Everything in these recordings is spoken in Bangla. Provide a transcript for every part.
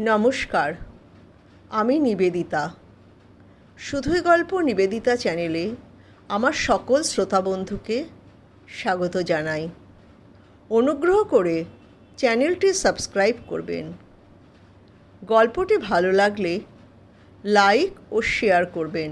নমস্কার, আমি নিবেদিতা। শুধুই গল্প নিবেদিতা চ্যানেলে আমার সকল শ্রোতা বন্ধুকে স্বাগত জানাই। অনুগ্রহ করে চ্যানেলটি সাবস্ক্রাইব করবেন। গল্পটি ভালো লাগলে লাইক ও শেয়ার করবেন।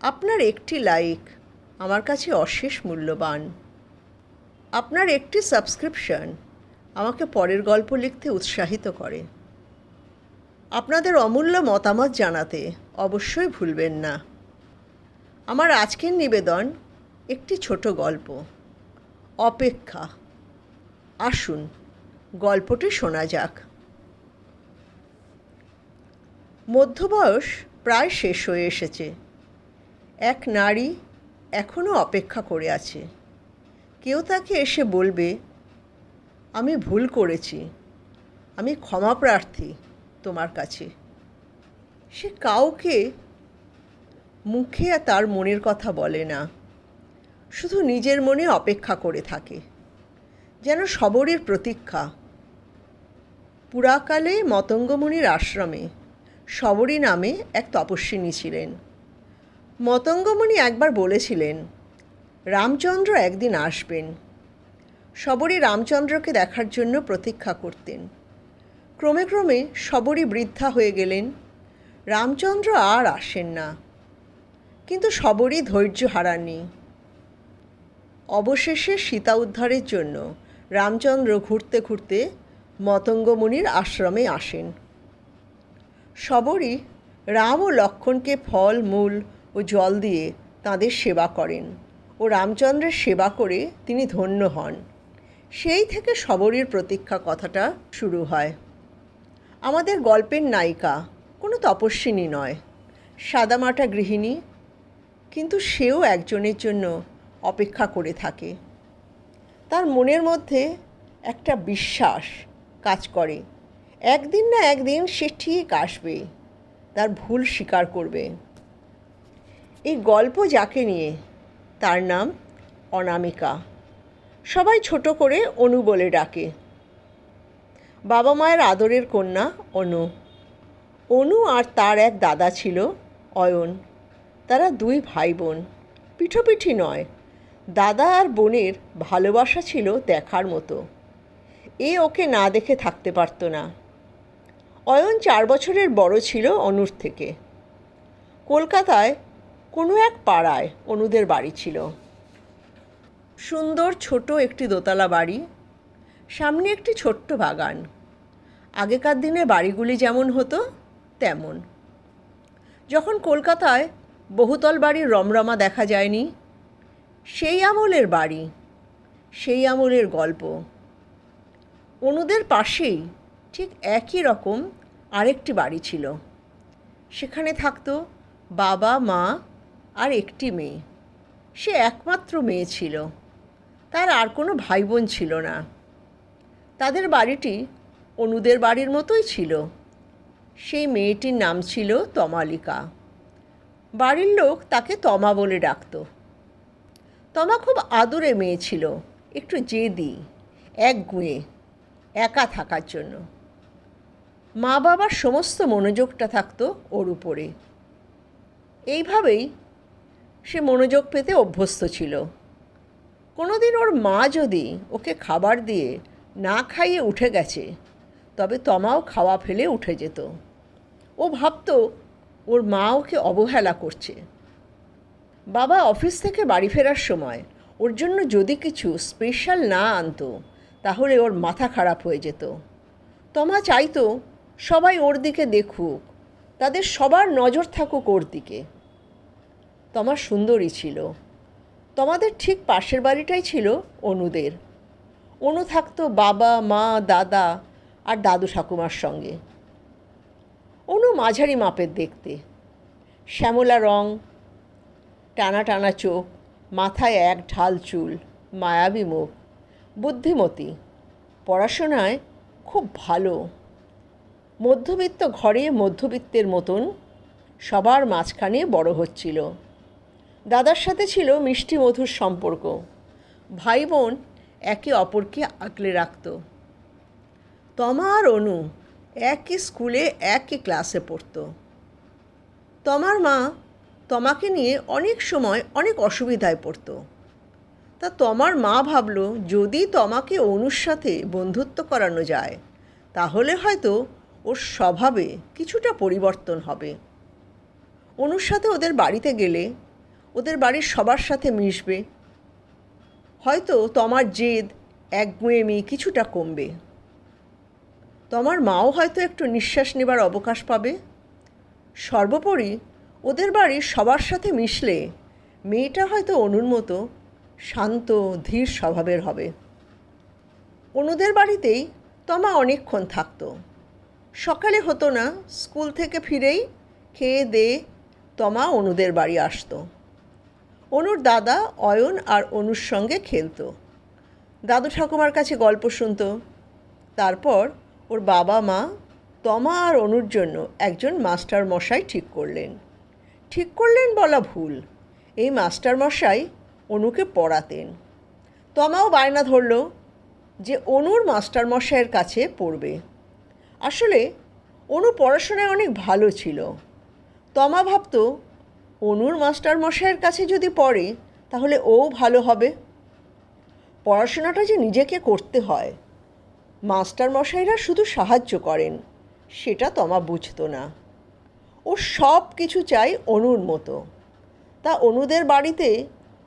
আপনার একটি লাইক আমার কাছে অশেষ মূল্যবান। আপনার একটি সাবস্ক্রিপশন আমাকে পরের গল্প লিখতে উৎসাহিত করে। আপনাদের অমূল্য মতামত জানাতে অবশ্যই ভুলবেন না। আমার আজকের নিবেদন একটি ছোট গল্প, অপেক্ষা। আসুন গল্পটি শোনা যাক। মধ্যবয়স প্রায় শেষ হয়ে এসেছে। এক নারী এখনও অপেক্ষা করে আছে। কেউ তাকে এসে বলবে, আমি ভুল করেছি, আমি ক্ষমা প্রার্থী তোমার কাছে। সে কাউকে মুখে তার মনের কথা বলে না, শুধু নিজের মনে অপেক্ষা করে থাকে, যেন শবরীর প্রতীক্ষা। পুরাকালে মতঙ্গমুনির আশ্রমে শবরী নামে এক তপস্বিনী ছিলেন। মতঙ্গমুনি একবার বলেছিলেন, রামচন্দ্র একদিন আসবেন। শবরী রামচন্দ্রকে দেখার জন্য প্রতীক্ষা করতেন। ক্রমে ক্রমে শবরী বৃদ্ধা হয়ে গেলেন। রামচন্দ্র আর আসেন না, কিন্তু শবরী ধৈর্য হারাননি। অবশেষে সীতা উদ্ধারের জন্য রামচন্দ্র ঘুরতে ঘুরতে মতঙ্গমুনির আশ্রমে আসেন। শবরী রাম ও লক্ষ্মণকে ফল মূল ও জল দিয়ে তাঁদের সেবা করেন ও রামচন্দ্রের সেবা করে তিনি ধন্য হন। সেই থেকে শবরীর প্রতীক্ষা কথাটা শুরু হয়। আমাদের গল্পের নায়িকা কোনো তপস্বিনী নয়, সাদামাটা গৃহিণী, কিন্তু সেও একজনের জন্য অপেক্ষা করে থাকে। তার মনের মধ্যে একটা বিশ্বাস কাজ করে, একদিন না একদিন সে ঠিক আসবে, তার ভুল স্বীকার করবে। এই গল্প যাকে নিয়ে, তার নাম অনামিকা। সবাই ছোট করে অনু বলে ডাকে। বাবা মায়ের আদরের কন্যা অনু। অনু আর তার এক দাদা ছিল অয়ন। তারা দুই ভাই বোন, পিঠোপিঠি নয়। দাদা আর বোনের ভালোবাসা ছিল দেখার মতো। ওকে না দেখে থাকতে পারত না। অয়ন 4 বছরের বড় ছিল অনুর থেকে। কলকাতায় কোনো এক পাড়ায় অনুদের বাড়ি ছিল। সুন্দর ছোট একটি দোতলা বাড়ি, সামনে একটি ছোট্ট বাগান। আগেকার দিনে বাড়িগুলি যেমন হতো তেমন। যখন কলকাতায় বহুতল বাড়ির রমরমা দেখা যায়নি, সেই আমলের বাড়ি, সেই আমলের গল্প। অনুদের পাশেই ঠিক একই রকম আরেকটি বাড়ি ছিল। সেখানে থাকতো বাবা মা আর একটি মেয়ে। সে একমাত্র মেয়ে ছিল, তার আর কোনো ভাই বোন ছিল না। তাদের বাড়িটি অনুদের বাড়ির মতোই ছিল। সেই মেয়েটির নাম ছিল তমালিকা। বাড়ির লোক তাকে তমা বলে ডাকত। তমা খুব আদুরে মেয়ে ছিল, একটু জেদি, একগুঁয়ে, একা থাকার জন্য। মা বাবার সমস্ত মনোযোগটা থাকতো ওর উপরে। এইভাবেই সে মনোযোগ পেতে অভ্যস্ত ছিল। কোনোদিন ওর মা যদি ওকে খাবার দিয়ে না খাইয়ে উঠে গেছে, তবে তমাও খাওয়া ফেলে উঠে যেত। ও ভাবত ওর মা ওকে অবহেলা করছে। বাবা অফিস থেকে বাড়ি ফেরার সময় ওর জন্য যদি কিছু স্পেশাল না আনতো, তাহলে ওর মাথা খারাপ হয়ে যেত। তমা চাইতো সবাই ওর দিকে দেখুক, তাদের সবার নজর থাকুক ওর দিকে। তমা সুন্দরী ছিল। তোমাদের ঠিক পাশের বাড়িটাই ছিল অনুদের। অনু থাকতো বাবা মা দাদা আর দাদু ঠাকুমার সঙ্গে। অনু মাঝারি মাপের দেখতে, শ্যামলা রং, টানা টানা চোখ, মাথায় এক ঢাল চুল, মায়াবী মুখ, বুদ্ধিমতী, পড়াশোনায় খুব ভালো। মধ্যবিত্ত ঘরে মধ্যবিত্তের মতন সবার মাঝখানে বড় হচ্ছিল। দাদার সাথে ছিল মিষ্টি মধুর সম্পর্ক। ভাই বোন একে অপরকে আগলে রাখত। তমা আর অনু একই স্কুলে একই ক্লাসে পড়তো। তমার মা তমাকে নিয়ে অনেক সময় অনেক অসুবিধায় পড়তো। তা তমার মা ভাবল, যদি তমাকে অনুর সাথে বন্ধুত্ব করানো যায় তাহলে হয়তো ওর স্বভাবে কিছুটা পরিবর্তন হবে। অনুর সাথে ওদের বাড়িতে গেলে ওদের বাড়ির সবার সাথে মিশবে, হয়তো তমার জেদ একগুঁয়েমি কিছুটা কমবে। তমার মাও হয়তো একটু নিঃশ্বাস নেবার অবকাশ পাবে। সর্বোপরি ওদের বাড়ির সবার সাথে মিশলে মেয়েটা হয়তো অনুর মতো শান্ত ধীর স্বভাবের হবে। অনুদের বাড়িতেই তমা অনেকক্ষণ থাকতো। সকালে হতো না, স্কুল থেকে ফিরেই খেয়ে দেয়ে তমা অনুদের বাড়ি আসতো। অনুর দাদা অয়ন আর অনুর সঙ্গে খেলতো, দাদু ঠাকুমার কাছে গল্প শুনতো। তারপর ওর বাবা মা তমা আর অনুর জন্য একজন মাস্টার মশাই ঠিক করলেন বলা ভুল। এই মাস্টার মশাই অনুকে পড়াতেন। তমাও বায়না ধরল যে অনুর মাস্টার মশাইয়ের কাছে পড়বে। আসলে অনু পড়াশোনায় অনেক ভালো ছিল। তমা ভাবত, অনুর মাস্টার মশাইয়ের কাছে যদি পড়ে তাহলে ও ভালো হবে। পড়াশোনাটা যে নিজেকে করতে হয়, মাস্টার মশাইরা শুধু সাহায্য করেন, সেটা তমা বুঝত না। ও সব কিছু চাই অনুর মতো। তা অনুদের বাড়িতে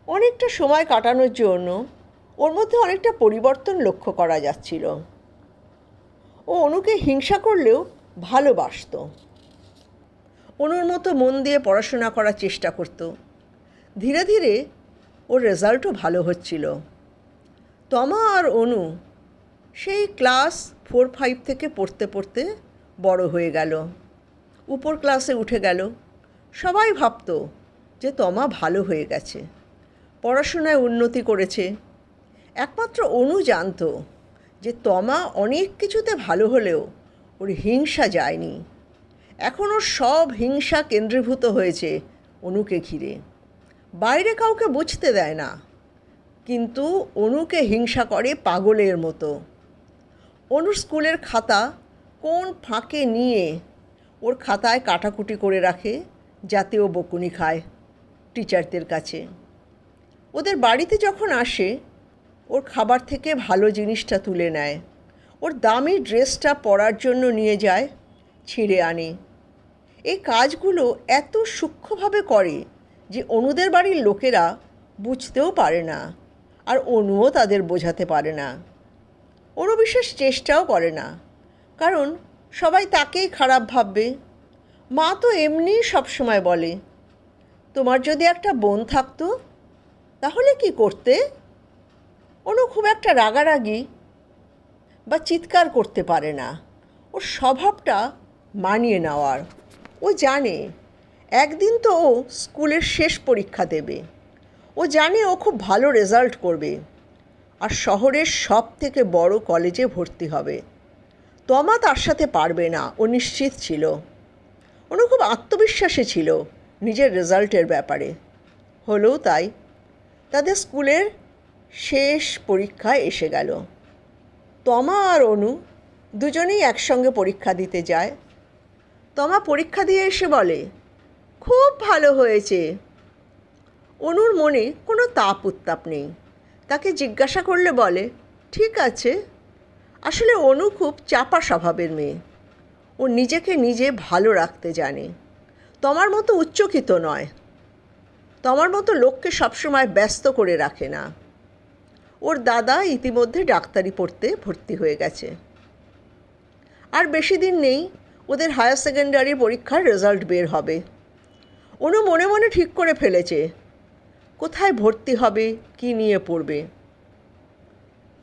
অনেকটা সময় কাটানোর জন্য ওর মধ্যে অনেকটা পরিবর্তন লক্ষ্য করা যাচ্ছিল। ও অনুকে হিংসা করলেও ভালোবাসত। অনুর মতো মন দিয়ে পড়াশোনা করার চেষ্টা করত। ধীরে ধীরে ওর রেজাল্টও ভালো হচ্ছিল। তমা আর অনু সেই ক্লাস 4-5 থেকে পড়তে পড়তে বড় হয়ে গেল, উপর ক্লাসে উঠে গেল। সবাই ভাবত যে তমা ভালো হয়ে গেছে, পড়াশোনায় উন্নতি করেছে। একমাত্র অনু জানত যে তমা অনেক কিছুতে ভালো হলেও ওর হিংসা যায়নি। এখন ওর সব হিংসা কেন্দ্রীভূত হয়েছে অনুকে ঘিরে। বাইরে কাউকে বুঝতে দেয় না, কিন্তু অনুকে হিংসা করে পাগলের মতো। অনুর স্কুলের খাতা কোন ফাঁকে নিয়ে ওর খাতায় কাটাকুটি করে রাখে, যাতে ও বকুনি খায় টিচারদের কাছে। ওদের বাড়িতে যখন আসে ওর খাবার থেকে ভালো জিনিসটা তুলে নেয়, ওর দামি ড্রেসটা পরার জন্য নিয়ে যায়, ছিঁড়ে আনে। এই কাজগুলো এত সূক্ষ্মভাবে করে যে অনুদের বাড়ির লোকেরা বুঝতেও পারে না, আর অনুও তাদের বোঝাতে পারে না। অনু বিশেষ চেষ্টাও করে না, কারণ সবাই তাকেই খারাপ ভাববে। মা তো এমনিই সবসময় বলে, তোমার যদি একটা বোন থাকতো তাহলে কি করতে? অনু খুব একটা রাগারাগি বা চিৎকার করতে পারে না। ওর স্বভাবটা মানিয়ে নেওয়ার। ও জানে একদিন তো ও স্কুলের শেষ পরীক্ষা দেবে। ও জানে ও খুব ভালো রেজাল্ট করবে আর শহরের সব থেকে বড় কলেজে ভর্তি হবে। তমা তার সাথে পারবে না, ও নিশ্চিত ছিল। অনু খুব আত্মবিশ্বাসী ছিল নিজের রেজাল্টের ব্যাপারে। হলেও তাই। তাদের স্কুলের শেষ পরীক্ষায় এসে গেল। তমা আর অনু দুজনেই একসঙ্গে পরীক্ষা দিতে যায়। তমা পরীক্ষা দিয়ে এসে বলে, খুব ভালো হয়েছে। অনুর মনে কোনো তাপ উত্তাপ নেই। তাকে জিজ্ঞাসা করলে বলে, ঠিক আছে। আসলে অনু খুব চাপা স্বভাবের মেয়ে। ও নিজেকে নিজে ভালো রাখতে জানে। তমার মতো উচ্চকিত নয়, তমার মতো লোককে সবসময় ব্যস্ত করে রাখে না। ওর দাদা ইতিমধ্যে ডাক্তারি পড়তে ভর্তি হয়ে গেছে। আর বেশি দিন নেই, ওদের হায়ার সেকেন্ডারি পরীক্ষার রেজাল্ট বের হবে। অনু মনে মনে ঠিক করে ফেলেছে কোথায় ভর্তি হবে, কি নিয়ে পড়বে।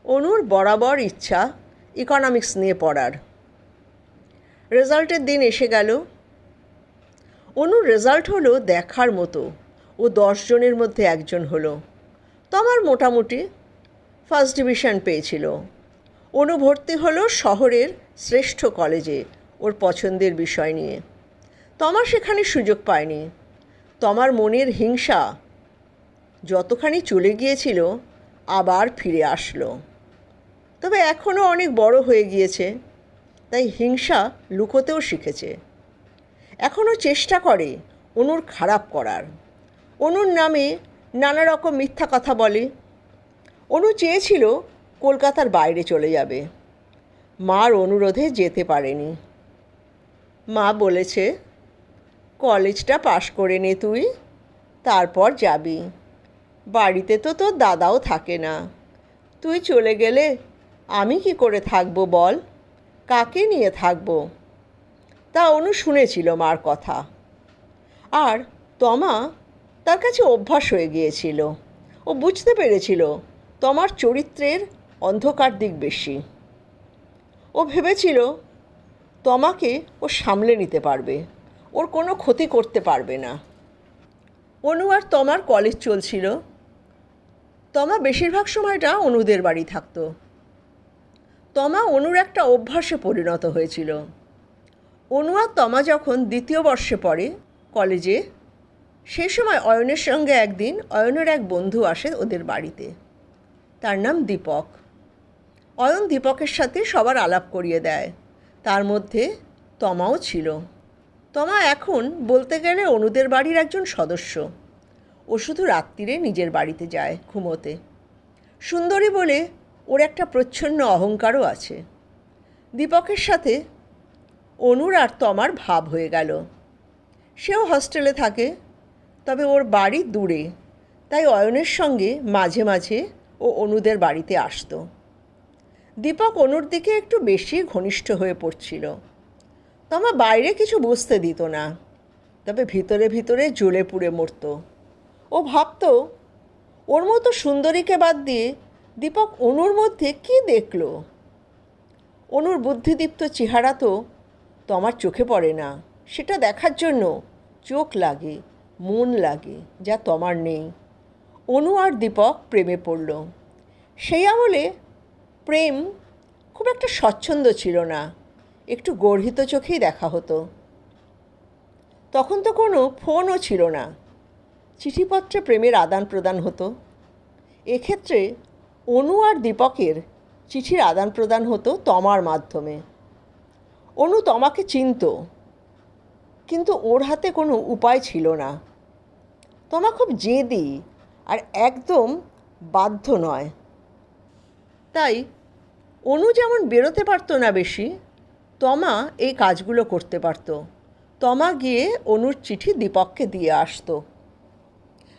অনুর বরাবর ইচ্ছা ইকোনমিক্স নিয়ে পড়ার। রেজাল্টের দিন এসে গেল। অনুর রেজাল্ট হলো দেখার মতো। ও 10 জনের মধ্যে একজন হলো। তমার মোটামুটি ফার্স্ট ডিভিশন পেয়েছিল। অনু ভর্তি হলো শহরের শ্রেষ্ঠ কলেজে ওর পছন্দের বিষয় নিয়ে। তমা সেখানে সুযোগ পায়নি। তমার মনের হিংসা যতখানি চলে গিয়েছিল আবার ফিরে আসলো। তবে এখনও অনেক বড় হয়ে গিয়েছে, তাই হিংসা লুকোতেও শিখেছে। এখনও চেষ্টা করে অনুর খারাপ করার। অনুর নামে নানা রকম মিথ্যা কথা বলে। অনু চেয়েছিল কলকাতার বাইরে চলে যাবে, মার অনুরোধে যেতে পারেনি। মা বলেছে, কলেজটা পাশ করে নে তুই, তারপর যাবি। বাড়িতে তো তোর দাদাও থাকে না, তুই চলে গেলে আমি কি করে থাকবো বল, কাকে নিয়ে থাকবো? তা অনু শুনেছিল মার কথা। আর তমা তার কাছে অভ্যাস হয়ে গিয়েছিল। ও বুঝতে পেরেছিল তমার চরিত্রের অন্ধকার দিক বেশি। ও ভেবেছিল তমাকে ও সামলে নিতে পারবে, ওর কোনো ক্ষতি করতে পারবে না। অনু আর তমার কলেজ চলছিল। তমা বেশিরভাগ সময়টা অনুদের বাড়ি থাকত। তমা অনুর একটা অভ্যাসে পরিণত হয়েছিল। অনু আর তমা যখন দ্বিতীয় বর্ষে পড়ে কলেজে, সেই সময় অয়নের সঙ্গে একদিন অয়নের এক বন্ধু আসে ওদের বাড়িতে। তার নাম দীপক। অয়ন দীপকের সাথে সবার আলাপ করিয়ে দেয়, তার মধ্যে তমাও ছিল। তমা এখন বলতে গেলে অনুদের বাড়ির একজন সদস্য। ও শুধু রাত্রিরে নিজের বাড়িতে যায় ঘুমোতে। সুন্দরী বলে ওর একটা প্রচ্ছন্ন অহংকারও আছে। দীপকের সাথে অনুর আর তমার ভাব হয়ে গেল। সেও হস্টেলে থাকে, তবে ওর বাড়ি দূরে, তাই অয়নের সঙ্গে মাঝে মাঝে ও অনুদের বাড়িতে আসতো। দীপক অনুর দিকে একটু বেশি ঘনিষ্ঠ হয়ে পড়ছিল। তমা বাইরে কিছু বুঝতে দিত না, তবে ভিতরে ভিতরে জ্বলে পুড়ে মরত। ও ভাবত ওর মতো সুন্দরীকে বাদ দিয়ে দীপক অনুর মধ্যে কী দেখল। অনুর বুদ্ধিদীপ্ত চেহারা তো তমার চোখে পড়ে না, সেটা দেখার জন্য চোখ লাগে, মন লাগে, যা তমার নেই। অনু আর দীপক প্রেমে পড়ল। সেই আমলে প্রেম খুব একটা স্বচ্ছন্দ ছিল না, একটু গর্হিত চোখেই দেখা হতো। তখন তো কোনো ফোনও ছিল না, চিঠিপত্রে প্রেমের আদান প্রদান হতো। এক্ষেত্রে অনু আর দীপকের চিঠির আদান প্রদান হতো তমার মাধ্যমে। অনু তমাকে চিনত, কিন্তু ওর হাতে কোনো উপায় ছিল না। তমা খুব জেদি আর একদম বাধ্য নয়, তাই অনু যেমন বেরোতে পারতো না বেশি, তমা এই কাজগুলো করতে পারত। তমা গিয়ে অনুর চিঠি দীপককে দিয়ে আসতো,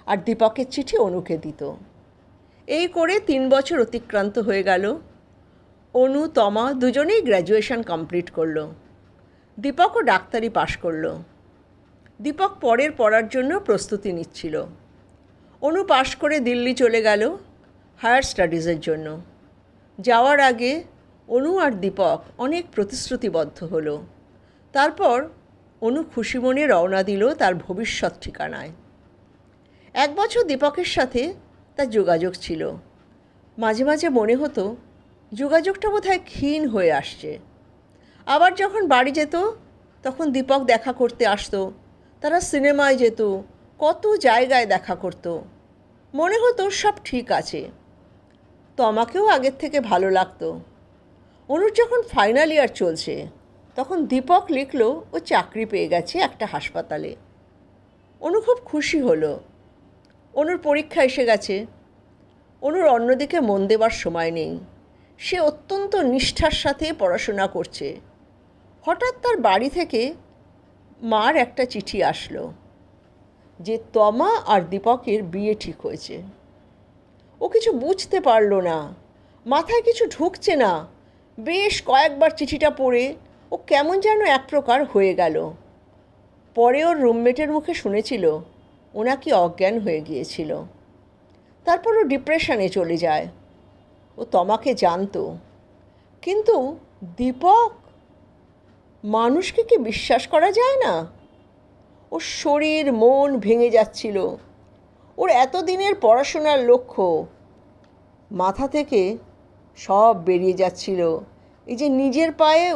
আর দীপকের চিঠি অনুকে দিত। এই করে 3 বছর অতিক্রান্ত হয়ে গেল। অনু তমা দুজনেই গ্র্যাজুয়েশন কমপ্লিট করল। দীপকও ডাক্তারি পাশ করল। দীপক পরের পড়ার জন্য প্রস্তুতি নিচ্ছিল। অনু পাশ করে দিল্লি চলে গেল হায়ার স্টাডিজের জন্য। যাওয়ার আগে অনু আর দীপক অনেক প্রতিশ্রুতিবদ্ধ হলো। তারপর অনু খুশি মনে রওনা দিল তার ভবিষ্যৎ ঠিকানায়। 1 বছর দীপকের সাথে তার যোগাযোগ ছিল। মাঝে মাঝে মনে হতো যোগাযোগটা বোধহয় ক্ষীণ হয়ে আসছে। আবার যখন বাড়ি যেত তখন দীপক দেখা করতে আসতো, তারা সিনেমায় যেত, কত জায়গায় দেখা করতো। মনে হতো সব ঠিক আছে। তমাকেও আগের থেকে ভালো লাগতো। অনুর যখন ফাইনাল ইয়ার চলছে তখন দীপক লিখলো ও চাকরি পেয়ে গেছে একটা হাসপাতালে। অনু খুব খুশি হলো। অনুর পরীক্ষা এসে গেছে। অনুর অন্যদিকে মন দেবার সময় নেই। সে অত্যন্ত নিষ্ঠার সাথে পড়াশোনা করছে। হঠাৎ তার বাড়ি থেকে মার একটা চিঠি আসলো যে তমা আর দীপকের বিয়ে ঠিক হয়েছে। ও কিছু বুঝতে পারল না, মাথায় কিছু ঢুকছে না। বেশ কয়েকবার চিঠিটা পড়ে ও কেমন যেন এক প্রকার হয়ে গেল। পরে ওর রুমমেটের মুখে শুনেছিল ও নাকি অজ্ঞান হয়ে গিয়েছিল। তারপর ও ডিপ্রেশনে চলে যায়। ও তমাকে জানতো, কিন্তু দীপক, মানুষকে কি বিশ্বাস করা যায় না? ওর শরীর মন ভেঙে যাচ্ছিল। ওর এতদিনের পড়াশোনার লক্ষ্য মাথা থেকে সব বেরিয়ে যাচ্ছিল। এই যে নিজের পায়ে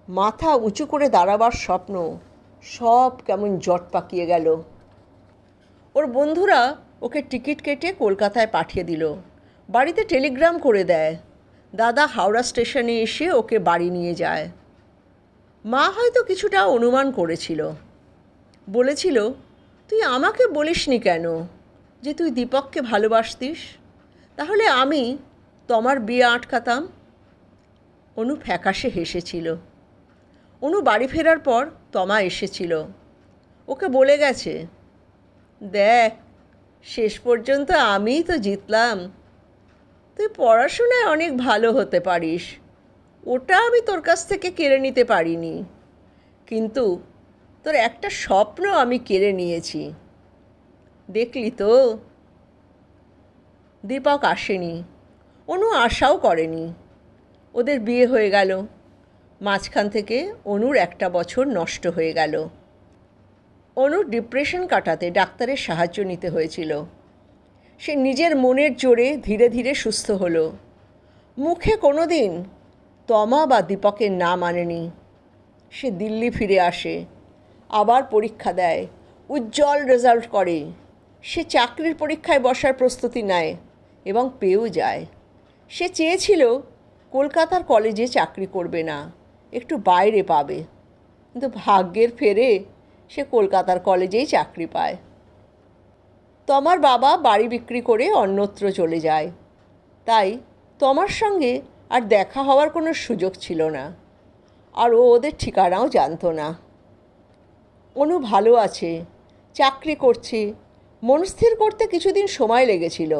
মাথা উঁচু করে দাঁড়াবার স্বপ্ন, সব কেমন জট পাকিয়ে গেল। ওর বন্ধুরা ওকে টিকিট কেটে কলকাতায় পাঠিয়ে দিল। বাড়িতে টেলিগ্রাম করে দেয়, দাদা হাওড়া স্টেশনে এসে ওকে বাড়ি নিয়ে যায়। মা হয়তো কিছুটা অনুমান করেছিল। বলেছিল, তুই আমাকে বলিসনি কেন যে তুই দীপককে ভালোবাসতিস? তাহলে আমি তোমার বিয়ে আটকাতাম। অনু ফ্যাকাশে হেসেছিল। অনু বাড়ি ফেরার পর তমা এসেছিল। ওকে বলে গেছে, দেখ, শেষ পর্যন্ত আমিই তো জিতলাম। তুই পড়াশোনায় অনেক ভালো হতে পারিস, ওটা আমি তোর কাছ থেকে কেড়ে নিতে পারিনি, কিন্তু তোর একটা স্বপ্ন আমি কেড়ে নিয়েছি। দেখলি তো? দীপক আসেনি, অনু আশাও করেনি। ওদের বিয়ে হয়ে গেল। মাঝখান থেকে অনুর একটা বছর নষ্ট হয়ে গেল। অনুর ডিপ্রেশন কাটাতে ডাক্তারের সাহায্য নিতে হয়েছিল। সে নিজের মনের জোরে ধীরে ধীরে সুস্থ হলো। মুখে কোনো দিন তমা বা দীপকের নাম আনেনি। সে দিল্লি ফিরে আসে, আবার পরীক্ষা দেয়, উজ্জ্বল রেজাল্ট করে। সে চাকরির পরীক্ষায় বসার প্রস্তুতি নেয় এবং পেয়েও যায়। সে চেয়েছিল কলকাতার কলেজে চাকরি করবে না, একটু বাইরে পাবে, কিন্তু ভাগ্যের ফেরে সে কলকাতার কলেজেই চাকরি পায়। তমার বাবা বাড়ি বিক্রি করে অন্যত্র চলে যায়, তাই তমার সঙ্গে আর দেখা হওয়ার কোনো সুযোগ ছিল না, আর ও ওদের ঠিকানাও জানতো না। অনু ভালো আছে, চাকরি করছে, মনস্থির করতে কিছুদিন সময় লেগেছিল।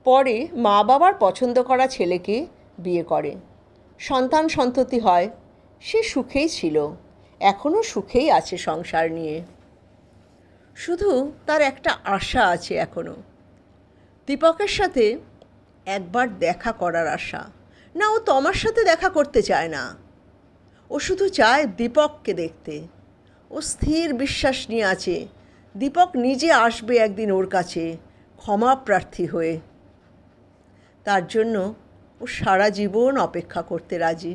পরে মা বাবার পছন্দ করা ছেলেকে বিয়ে করে, সন্তান সন্ততি হয়। সে সুখেই ছিল, এখনও সুখেই আছে সংসার নিয়ে। শুধু তার একটা আশা আছে এখনও, দীপকের সাথে একবার দেখা করার আশা। না, ও তমার সাথে দেখা করতে চায় না, ও শুধু চায় দীপককে দেখতে। ও স্থির বিশ্বাস নিয়ে আছে দীপক নিজে আসবে একদিন ওর কাছে ক্ষমা প্রার্থী হয়ে। তার জন্য ও সারা জীবন অপেক্ষা করতে রাজি।